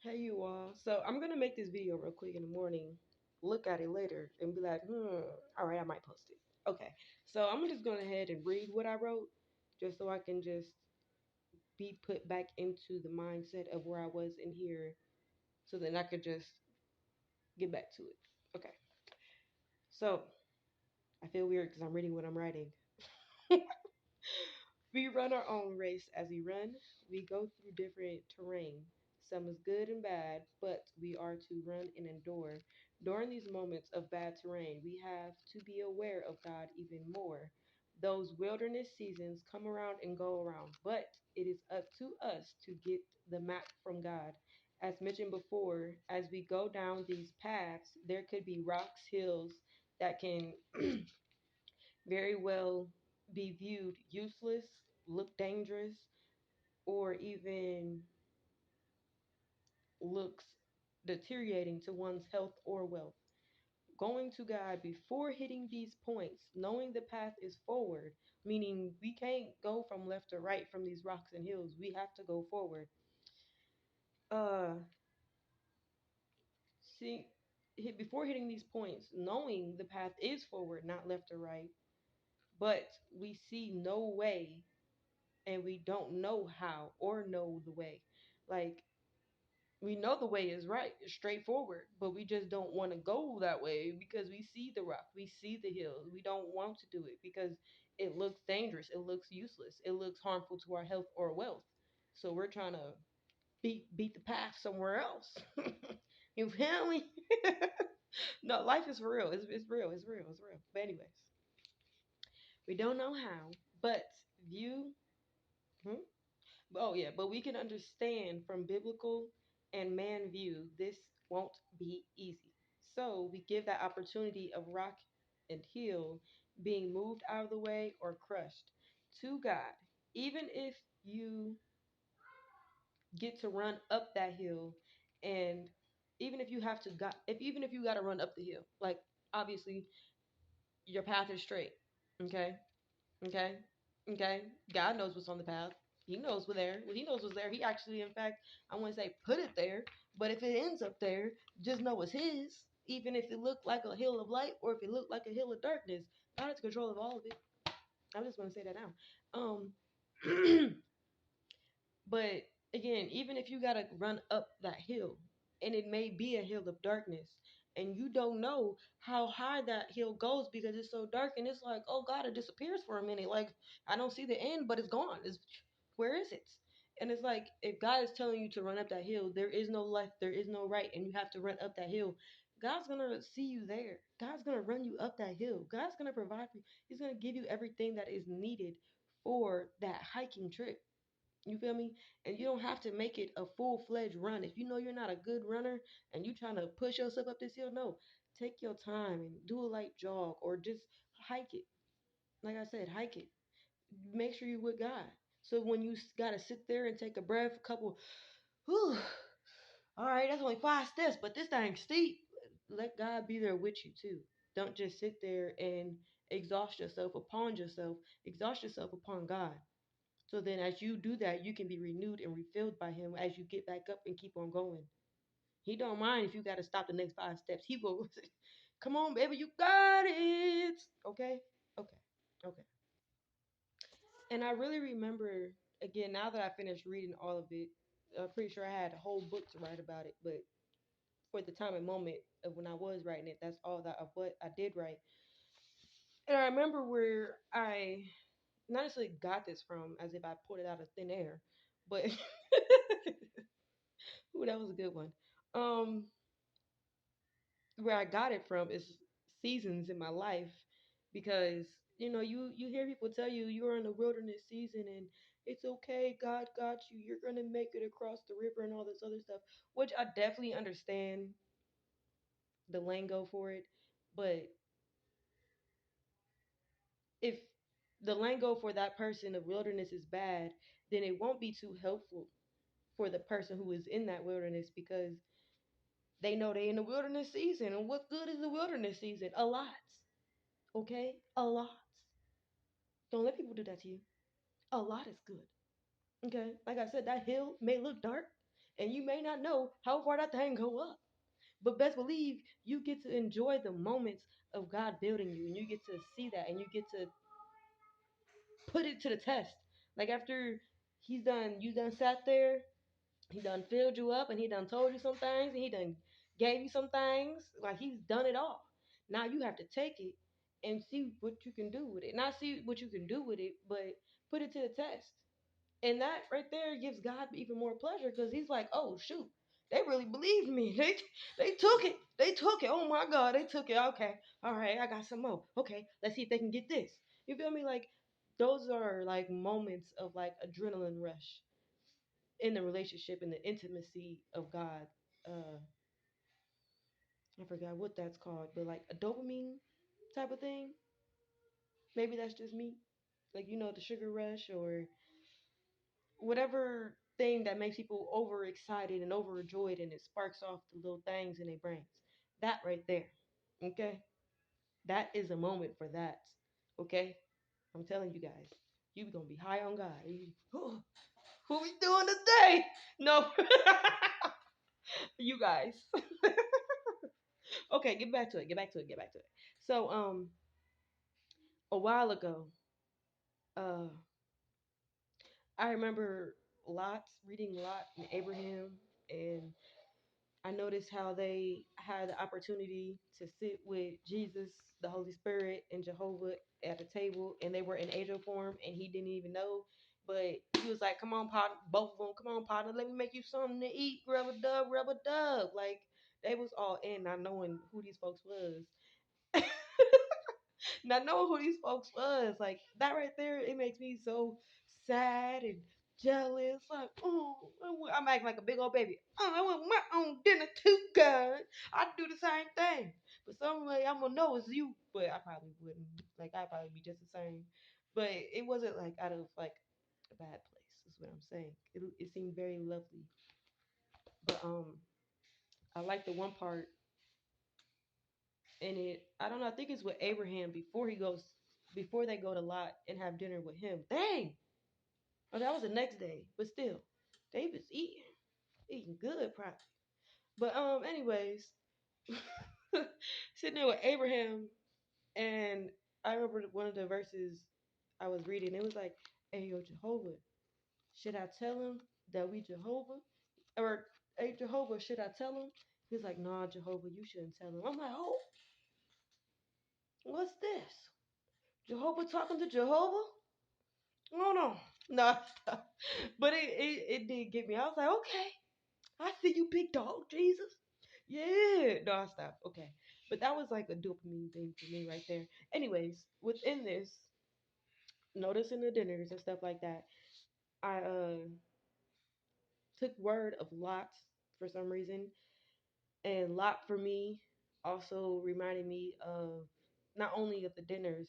Hey you all. So I'm gonna make this video real quick in the morning, look at it later, and be like, all right, I might post it. Okay. So I'm just going ahead and read what I wrote, just so I can just be put back into the mindset of where I was in here, so then I could just get back to it. Okay. So I feel weird because I'm reading what I'm writing. We run our own race. As we run, we go through different terrain. Some is good and bad, but we are to run and endure. During these moments of bad terrain, we have to be aware of God even more. Those wilderness seasons come around and go around, but it is up to us to get the map from God. As mentioned before, as we go down these paths, there could be rocks, hills that can very well be viewed useless, look dangerous, or even looks deteriorating to one's health or wealth. Going to God before hitting these points, knowing the path is forward, meaning we can't go from left to right from these rocks and hills. We have to go forward. Uh, see, before hitting these points, knowing the path is forward, not left or right, but we see no way and we don't know how or know the way. Like, we know the way is right, it's straightforward, but we just don't want to go that way because we see the rock, we see the hill. We don't want to do it because it looks dangerous, it looks useless, it looks harmful to our health or wealth. So we're trying to beat the path somewhere else. You feel me? No, life is for real. It's real. It's real. It's real. But anyways, we don't know how, but view. Hmm? Oh yeah, but we can understand from biblical and man view this won't be easy. So we give that opportunity of rock and hill being moved out of the way or crushed to God. Even if you get to run up that hill, and even if you got to run up the hill, like obviously your path is straight. Okay? Okay. Okay. God knows what's on the path. He knows what's there. He knows what's there. He actually, in fact, I wouldn't say put it there, but if it ends up there, just know it's his. Even if it looked like a hill of light or if it looked like a hill of darkness, God has control of all of it. I'm just gonna say that now. But again, even if you gotta run up that hill, and it may be a hill of darkness, and you don't know how high that hill goes because it's so dark, and it's like, oh God, it disappears for a minute. Like I don't see the end, but it's gone. It's where is it? And it's like if God is telling you to run up that hill, there is no left, there is no right, and you have to run up that hill. God's gonna see you there. God's gonna run you up that hill. God's gonna provide for you. He's gonna give you everything that is needed for that hiking trip. You feel me? And you don't have to make it a full-fledged run. If you know you're not a good runner and you trying to push yourself up this hill, no. Take your time and do a light jog or just hike it. Like I said, hike it. Make sure you're with God. So when you got to sit there and take a breath, a couple, whew, all right, that's only 5 steps, but this thing steep. Let God be there with you too. Don't just sit there and exhaust yourself upon God. So then, as you do that, you can be renewed and refilled by Him as you get back up and keep on going. He don't mind if you got to stop the next 5 steps. He will. Come on, baby, you got it. Okay, okay, okay. And I really remember again now that I finished reading all of it. I'm pretty sure I had a whole book to write about it, but for the time and moment of when I was writing it, that's all that of what I did write. And I remember where I not necessarily got this from, as if I pulled it out of thin air, but ooh, that was a good one. Um, where I got it from is seasons in my life, because you hear people tell you you're in a wilderness season and it's okay, God got you, you're gonna make it across the river and all this other stuff, which I definitely understand the lingo for it, but if the lingo for that person of wilderness is bad, then it won't be too helpful for the person who is in that wilderness, because they know they in the wilderness season. And what good is the wilderness season? A lot. Okay? A lot. Don't let people do that to you. A lot is good. Okay? Like I said, that hill may look dark And you may not know how far that thing go up. But best believe you get to enjoy the moments of God building you, and you get to see that, and you get to put it to the test. Like after he's done, you done sat there, he done filled you up, and he done told you some things, and he done gave you some things. Like he's done it all. Now you have to take it and see what you can do with it. Not see what you can do with it, but put it to the test. And that right there gives God even more pleasure because he's like, oh shoot, they really believed me. They took it. They took it. Oh my God, they took it. Okay, all right, I got some more. Okay, let's see if they can get this. You feel me? Like those are like moments of like adrenaline rush in the relationship and the intimacy of God. Uh, I forgot what that's called, but like a dopamine type of thing. Maybe that's just me. Like the sugar rush or whatever thing that makes people overexcited and overjoyed and it sparks off the little things in their brains. That right there. Okay? That is a moment for that. Okay? I'm telling you guys. You gonna be high on God. Oh, what we doing today? No. You guys. Okay, get back to it. Get back to it. Get back to it. So a while ago, uh I remember Lot, reading Lot and Abraham, and I noticed how they had the opportunity to sit with Jesus, the Holy Spirit, and Jehovah at a table, and they were in angel form, and he didn't even know. But he was like, "Come on, partner, both of them, come on, partner, let me make you something to eat, rub a dub, rub a dub." Like they was all in, not knowing who these folks was. Not knowing who these folks was, like that right there, it makes me so sad and jealous. Like, oh, I'm acting like a big old baby. Oh, I want my own dinner too, God. I'd do the same thing. But some way I'm gonna know it's you, but I probably wouldn't. Like, I'd probably be just the same. But it wasn't like out of like a bad place, is what I'm saying. It seemed very lovely. But I like the one part in it. I don't know. I think it's with Abraham before they go to Lot and have dinner with him. Dang. Oh, that was the next day, but still, David's eating good, probably. But anyways, sitting there with Abraham, and I remember one of the verses I was reading. It was like, "Hey, yo, Jehovah, should I tell him that we Jehovah, or hey, Jehovah, should I tell him?" He's like, "Nah, Jehovah, you shouldn't tell him." I'm like, "Oh, what's this? Jehovah talking to Jehovah? Oh no, no." But it did get me. I was like, okay, I see you, big dog, Jesus. Yeah, no, stop. Okay, but that was like a dopamine thing for me right there. Anyways, within this, noticing the dinners and stuff like that, I took word of Lot for some reason, and Lot for me also reminded me of not only of the dinners,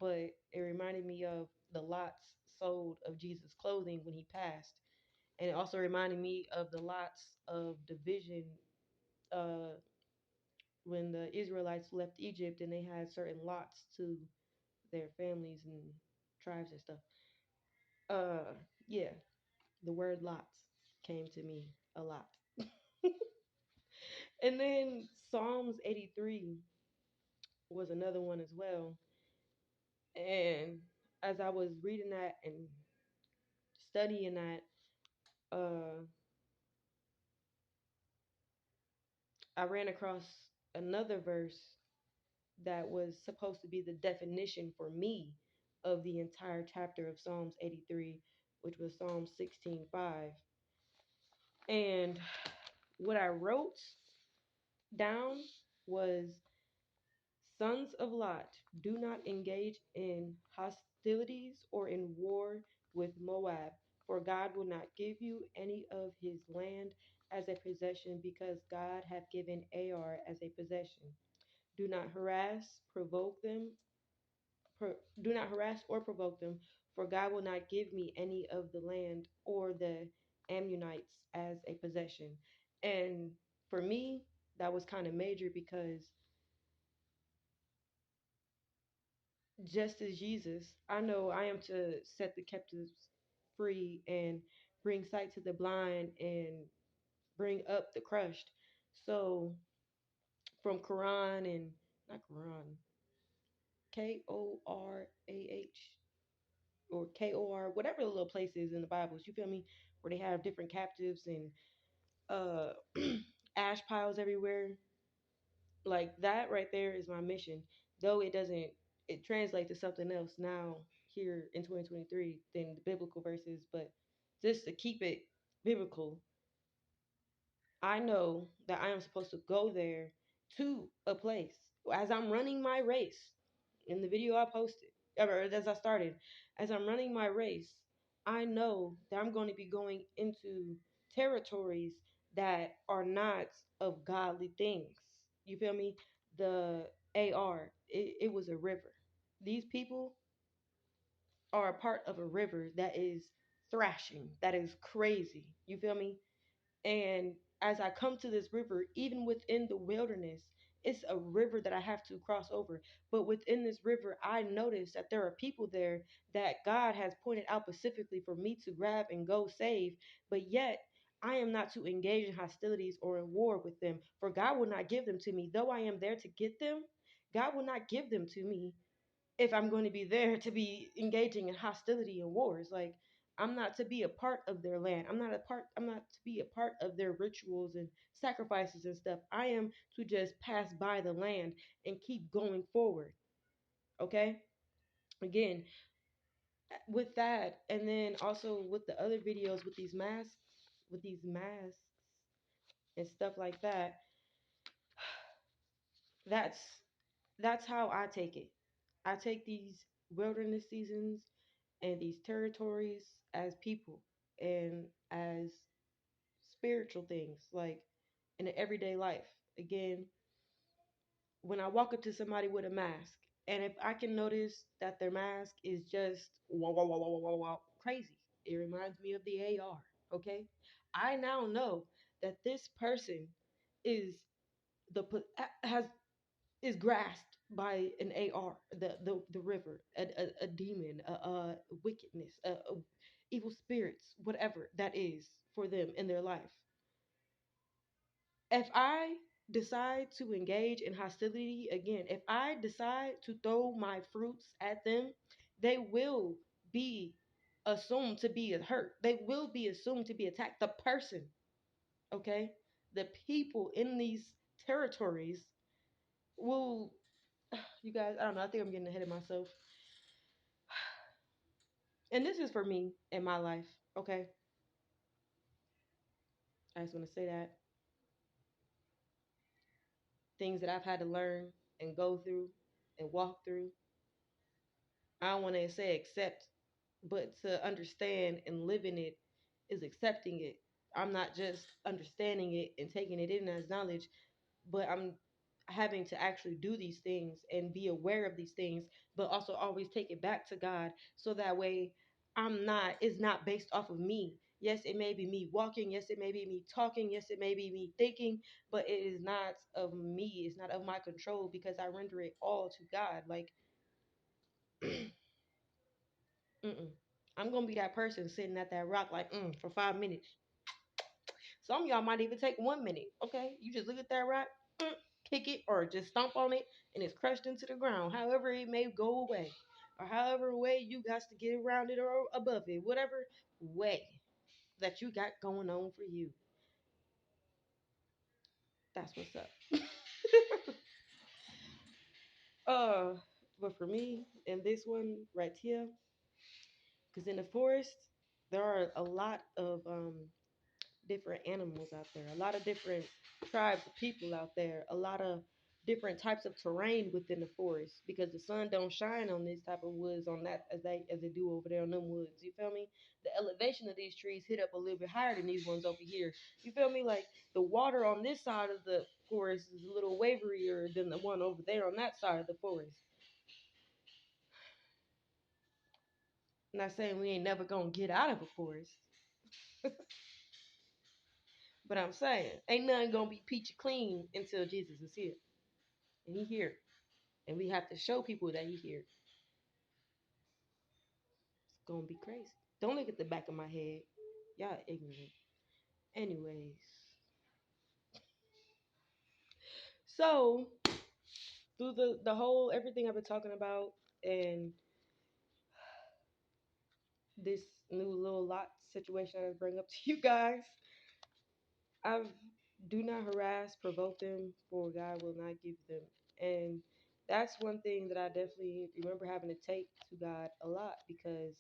but it reminded me of the lots sold of Jesus' clothing when he passed, and it also reminded me of the lots of division uh, when the Israelites left Egypt and they had certain lots to their families and tribes and stuff. Uh, yeah, the word lots came to me a lot. And then Psalms 83 was another one as well. And as I was reading that and studying that, I ran across another verse that was supposed to be the definition for me of the entire chapter of Psalms 83, which was Psalm 16:5. And what I wrote down was, "Sons of Lot, do not engage in hostilities or in war with Moab, for God will not give you any of his land as a possession, because God hath given Ar as a possession. Do not harass, provoke them, do not harass or provoke them, for God will not give me any of the land or the Ammonites as a possession." And for me, that was kind of major because just as Jesus, I know I am to set the captives free and bring sight to the blind and bring up the crushed. So from Quran and not Quran, Korah, or Kor, whatever the little place is in the Bibles, you feel me? Where they have different captives and uh ash piles everywhere. Like that right there is my mission. Though it doesn't, it translates to something else now here in 2023 than the biblical verses, but just to keep it biblical, I know that I am supposed to go there to a place as I'm running my race. In the video I posted, or as I started, as I'm running my race, I know that I'm going to be going into territories that are not of godly things. You feel me? The AR, it was a river. These people are a part of a river that is thrashing, that is crazy. You feel me? And as I come to this river, even within the wilderness, it's a river that I have to cross over. But within this river, I notice that there are people there that God has pointed out specifically for me to grab and go save. But yet, I am not to engage in hostilities or in war with them, for God will not give them to me. Though I am there to get them, God will not give them to me if I'm going to be there to be engaging in hostility and wars. Like, I'm not to be a part of their land. I'm not to be a part of their rituals and sacrifices and stuff. I am to just pass by the land and keep going forward. Okay? Again, with that, and then also with the other videos with these masks and stuff like that, that's that's how I take it. I take these wilderness seasons and these territories as people and as spiritual things, like in an everyday life. Again, when I walk up to somebody with a mask, and if I can notice that their mask is just wow, wow, wow, wow, wow, wow, crazy, it reminds me of the AR. Okay, I now know that this person is has is grasped by an AR, the river, a demon, wickedness, evil spirits, whatever that is for them in their life. If I decide to engage in hostility again, if I decide to throw my fruits at them, they will be assumed to be hurt. They will be assumed to be attacked. The person, okay, the people in these territories will, you guys, I don't know, I think I'm getting ahead of myself. And this is for me in my life, okay? I just want to say that things that I've had to learn and go through and walk through, I don't want to say accept, but to understand and live in it is accepting it. I'm not just understanding it and taking it in as knowledge, but I'm having to actually do these things and be aware of these things, but also always take it back to God so that way it's not based off of me. Yes, it may be me walking. Yes, it may be me talking. Yes, it may be me thinking, but it is not of me. It's not of my control because I render it all to God. Like, mm-mm. I'm going to be that person sitting at that rock like, for 5 minutes. Some of y'all might even take 1 minute. Okay, you just look at that rock, kick it, or just stomp on it, and it's crushed into the ground. However, it may go away, or however way you got to get around it or above it, whatever way that you got going on for you. That's what's up. uh, but for me, in this one right here, because in the forest there are a lot of different animals out there, a lot of different tribes of people out there, a lot of different types of terrain within the forest because the sun don't shine on this type of woods on that as they do over there on them woods. You feel me? The elevation of these trees hit up a little bit higher than these ones over here. You feel me? Like the water on this side of the forest is a little waverier than the one over there on that side of the forest. I'm not saying we ain't never gonna get out of a forest, but I'm saying ain't nothing gonna be peachy clean until Jesus is here. And he here. And we have to show people that he here. It's gonna be crazy. Don't look at the back of my head. Y'all ignorant. Anyways. So through the whole everything I've been talking about and this new little lot situation I bring up to you guys, I do not harass, provoke them, for God will not give them. And that's one thing that I definitely remember having to take to God a lot because,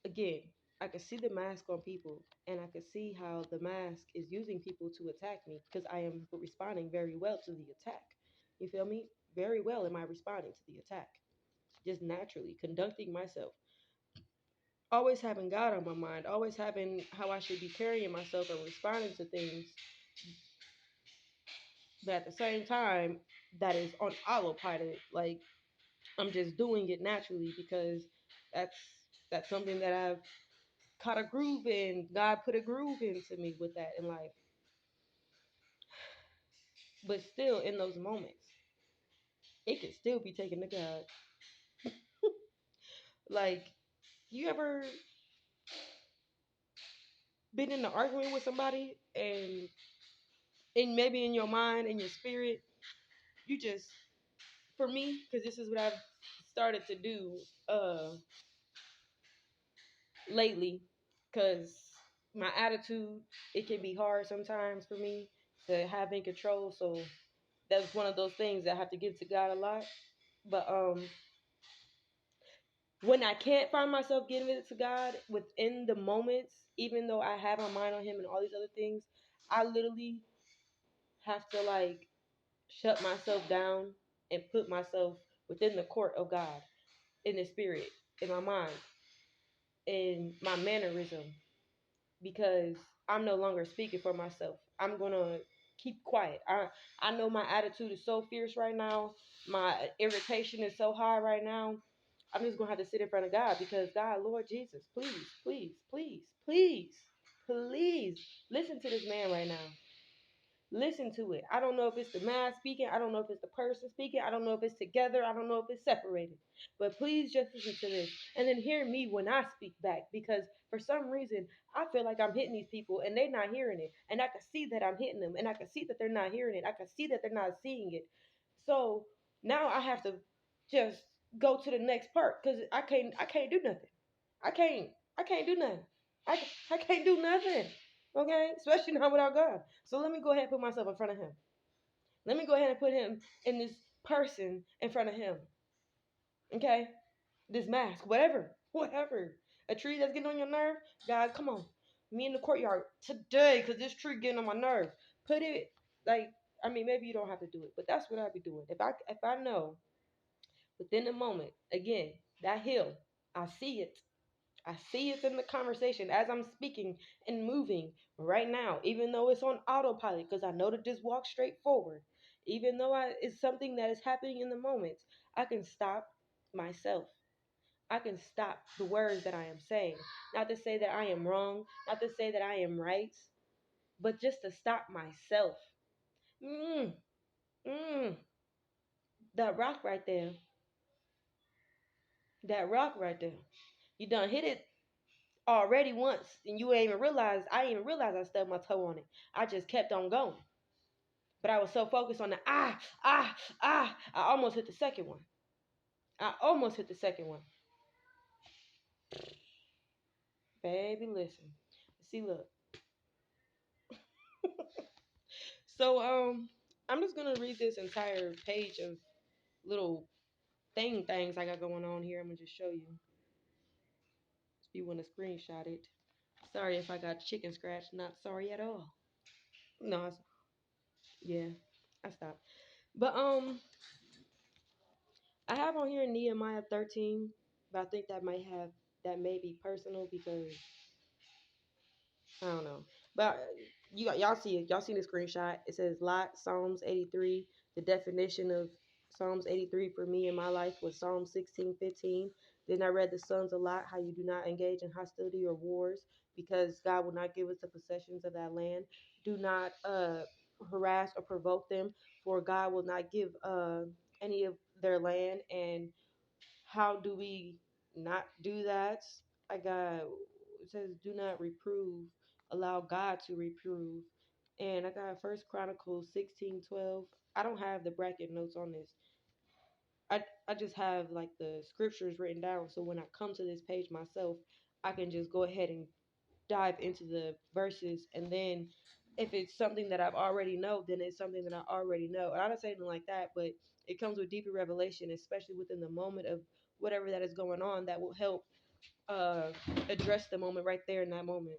again, I could see the mask on people and I could see how the mask is using people to attack me because I am responding very well to the attack. You feel me? Very well am I responding to the attack. Just naturally conducting myself. Always having God on my mind, always having how I should be carrying myself and responding to things. But at the same time, that is on autopilot. Like I'm just doing it naturally because that's that's something that I've caught a groove in. God put a groove into me with that in life. But still, in those moments, it can still be taken to God. Like, you ever been in an argument with somebody and maybe in your mind and your spirit, you just, for me, because this is what I've started to do lately, because my attitude, it can be hard sometimes for me to have in control. So that's one of those things that I have to give to God a lot. But when I can't find myself giving it to God within the moments, even though I have my mind on Him and all these other things, I literally have to like shut myself down and put myself within the court of God in the spirit, in my mind, in my mannerism, because I'm no longer speaking for myself. I'm gonna keep quiet. I know my attitude is so fierce right now. My irritation is so high right now. I'm just gonna have to sit in front of God because God, Lord Jesus, please, please, please, please, please listen to this man right now. Listen to it. I don't know if it's the man speaking. I don't know if it's the person speaking. I don't know if it's together. I don't know if it's separated. But please just listen to this and then hear me when I speak back because for some reason I feel like I'm hitting these people and they're not hearing it. And I can see that I'm hitting them and I can see that they're not hearing it. I can see that they're not seeing it. So now I have to just go to the next part because I can't do nothing. I can't I can't do nothing. I, I can't do nothing. Okay? Especially not without God. So let me go ahead and put myself in front of him. Let me go ahead and put him in this person in front of him. Okay? This mask, whatever. Whatever. A tree that's getting on your nerve, God, come on. Me in the courtyard today, because this tree getting on my nerve. Put it like, I mean, maybe you don't have to do it, but that's what I'd be doing. If I know within a moment, again, that hill, I see it. I see it in the conversation as I'm speaking and moving right now, even though it's on autopilot, because I know to just walk straight forward. Even though it's something that is happening in the moment, I can stop myself. I can stop the words that I am saying. Not to say that I am wrong, not to say that I am right, but just to stop myself. Mm, mm, that rock right there, that rock right there. You done hit it already once and you ain't even realized I didn't even realize I stubbed my toe on it. I just kept on going. But I was so focused on the I almost hit the second one. I almost hit the second one. Baby, listen. See, look. So I'm just gonna read this entire page of little things I got going on here. I'm gonna just show you if you want to screenshot it. Sorry if I got chicken scratch, not sorry at all. No, yeah, I stopped. But I have on here Nehemiah 13, but I think that may be personal because I don't know. But y'all see it. Y'all seen the screenshot. It says Lot, Psalms 83. The definition of Psalms 83 for me in my life was Psalm 16:15. Then I read the Sons of Lot, how you do not engage in hostility or wars because God will not give us the possessions of that land. Do not harass or provoke them, for God will not give any of their land. And how do we not do that? I got, it says, do not reprove, allow God to reprove. And I got First Chronicles 16:12. I don't have the bracket notes on this. I just have like the scriptures written down. So when I come to this page myself, I can just go ahead and dive into the verses. And then if it's something that I've already know, then it's something that I already know. And I don't say anything like that, but it comes with deeper revelation, especially within the moment of whatever that is going on that will help uh address the moment right there in that moment.